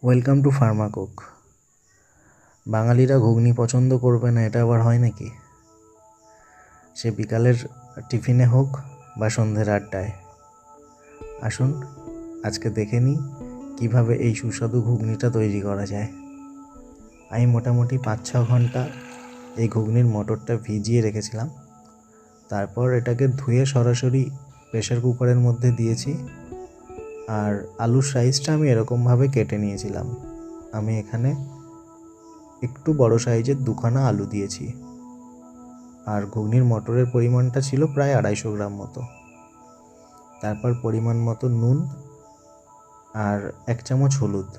Welcome to Pharma cook. বাঙালিরা ঘুগনি পছন্দ করবে না, এটা আবার হয় নাকি? সে বিকালের টিফিনে হোক বা সন্ধ্যের আড্ডায়। আসুন আজকে দেখে নিই কীভাবে এই সুস্বাদু ঘুগনিটা তৈরি করা যায়। আমি মোটামুটি 5-6 ঘন্টা এই ঘুগনির মটরটা ভিজিয়ে রেখেছিলাম। তারপর এটাকে ধুয়ে সরাসরি প্রেসার কুকারের মধ্যে দিয়েছি। আর আলুর সাইজটা আমি এরকমভাবে কেটে নিয়েছিলাম। আমি এখানে একটু বড় সাইজের 2খানা আলু দিয়েছি। আর ঘুগনির মটরের পরিমাণটা ছিল প্রায় 250 গ্রাম মতো। তারপর পরিমাণ মতো নুন আর 1 চামচ হলুদ।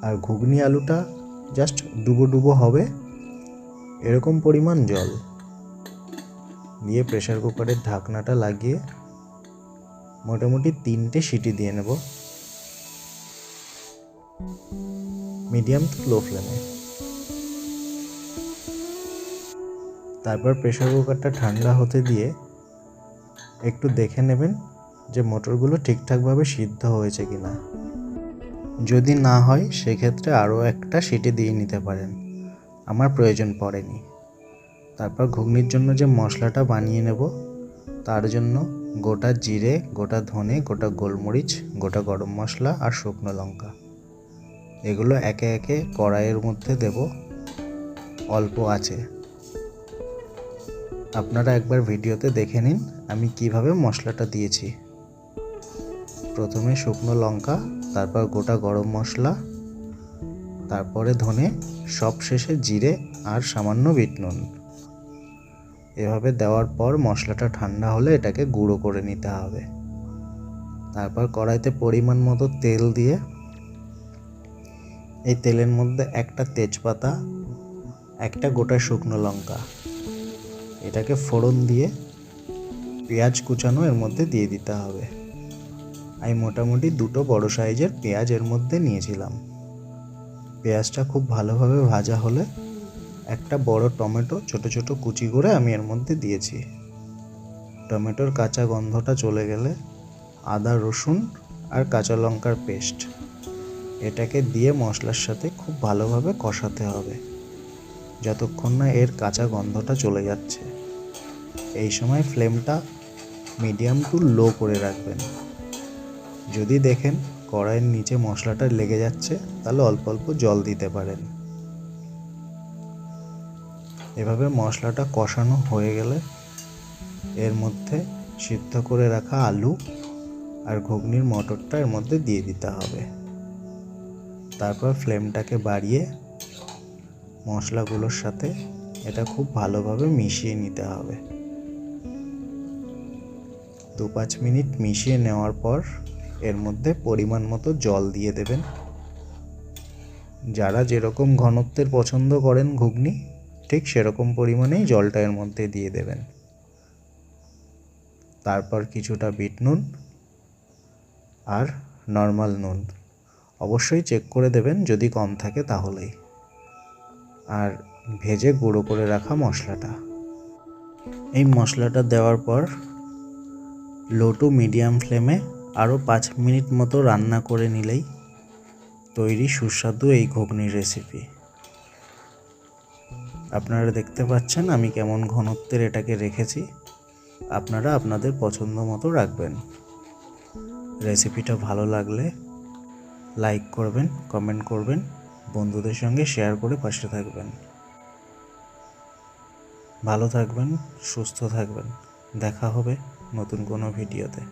আর ঘুগনি আলুটা জাস্ট ডুবো ডুবো হবে এরকম পরিমাণ জল দিয়ে প্রেসার কুকারের ঢাকনাটা লাগিয়ে মোটামুটি 3টে সিটি দিয়ে নেব, মিডিয়াম টু লো ফ্লেমে। তারপর প্রেসার কুকারটা ঠান্ডা হতে দিয়ে একটু দেখে নেবেন যে মটরগুলো ঠিকঠাকভাবে সিদ্ধ হয়েছে কিনা। যদি না হয় সেক্ষেত্রে আরও একটা সিটি দিয়ে নিতে পারেন, আমার প্রয়োজন পড়েনি। তারপর ঘুগনির জন্য যে মশলাটা বানিয়ে নেব তার জন্য গোটা জিরে, গোটা ধনে, গোটা গোলমরিচ, গোটা গরম মশলা আর শুকনো লঙ্কা এগুলো একে একে কড়াইয়ের মধ্যে দেব অল্প আঁচে। আপনারা একবার ভিডিওতে দেখে নিন আমি কিভাবে মশলাটা দিয়েছি। প্রথমে শুকনো লঙ্কা, তারপর গোটা গরম মশলা, তারপরে ধনে, সব শেষে জিরে আর সামান্য বিট নুন। এভাবে দেওয়ার পর মশলাটা ঠান্ডা হলে এটাকে গুঁড়ো করে নিতে হবে। তারপর কড়াইতে পরিমাণ মতো তেল দিয়ে এই তেলের মধ্যে একটা তেজপাতা, একটা গোটা শুকনো লঙ্কা এটাকে ফোড়ন দিয়ে পেঁয়াজ কুচানো এর মধ্যে দিয়ে দিতে হবে। আমি মোটামুটি 2টো বড় সাইজের পেঁয়াজ এর মধ্যে নিয়েছিলাম। পেঁয়াজটা খুব ভালোভাবে ভাজা হলে একটা বড় টমেটো ছোট ছোট কুচি করে আমি এর মধ্যে দিয়েছি। টমেটোর কাঁচা গন্ধটা চলে গেলে আদা, রসুন আর কাঁচা লঙ্কার পেস্ট এটাকে দিয়ে মশলার সাথে খুব ভালোভাবে কষাতে হবে যতক্ষণ না এর কাঁচা গন্ধটা চলে যাচ্ছে। এই সময় ফ্লেমটা মিডিয়াম টু লো করে রাখবেন। যদি দেখেন কড়াইয়ের নিচে মশলাটা লেগে যাচ্ছে তাহলে অল্প অল্প জল দিতে পারেন। এভাবে মশলাটা কষানো হয়ে গেলে এর মধ্যে সিদ্ধ করে রাখা আলু আর ঘুগনির মটরটা এর মধ্যে দিয়ে দিতে হবে। তারপর ফ্লেমটাকে বাড়িয়ে মশলাগুলোর সাথে এটা খুব ভালোভাবে মিশিয়ে নিতে হবে। 2-5 মিনিট মিশিয়ে নেওয়ার পর এর মধ্যে পরিমাণ মতো জল দিয়ে দেবেন। যারা যেরকম ঘনত্বের পছন্দ করেন ঘুগনি ঠিক সেরকম পরিমাণেই জলটা এর মধ্যে দিয়ে দেবেন। তারপর কিছুটা বিট নুন আর নর্মাল নুন অবশ্যই চেক করে দেবেন, যদি কম থাকে তাহলেই। আর ভেজে গুঁড়ো করে রাখা মশলাটা, এই মশলাটা দেওয়ার পর লো টু মিডিয়াম ফ্লেমে আরও 5 মিনিট মতো রান্না করে নিলেই তৈরি সুস্বাদু এই ঘুগনির রেসিপি। আপনারা দেখতে পাচ্ছেন আমি কেমন ঘনত্বের এটাকে রেখেছি। আপনারা আপনাদের পছন্দ মতো রাখবেন। রেসিপিটা ভালো লাগলে লাইক করবেন, কমেন্ট করবেন, বন্ধুদের সঙ্গে শেয়ার করে পাশে থাকবেন। ভালো থাকবেন, সুস্থ থাকবেন। দেখা হবে নতুন কোনো ভিডিওতে।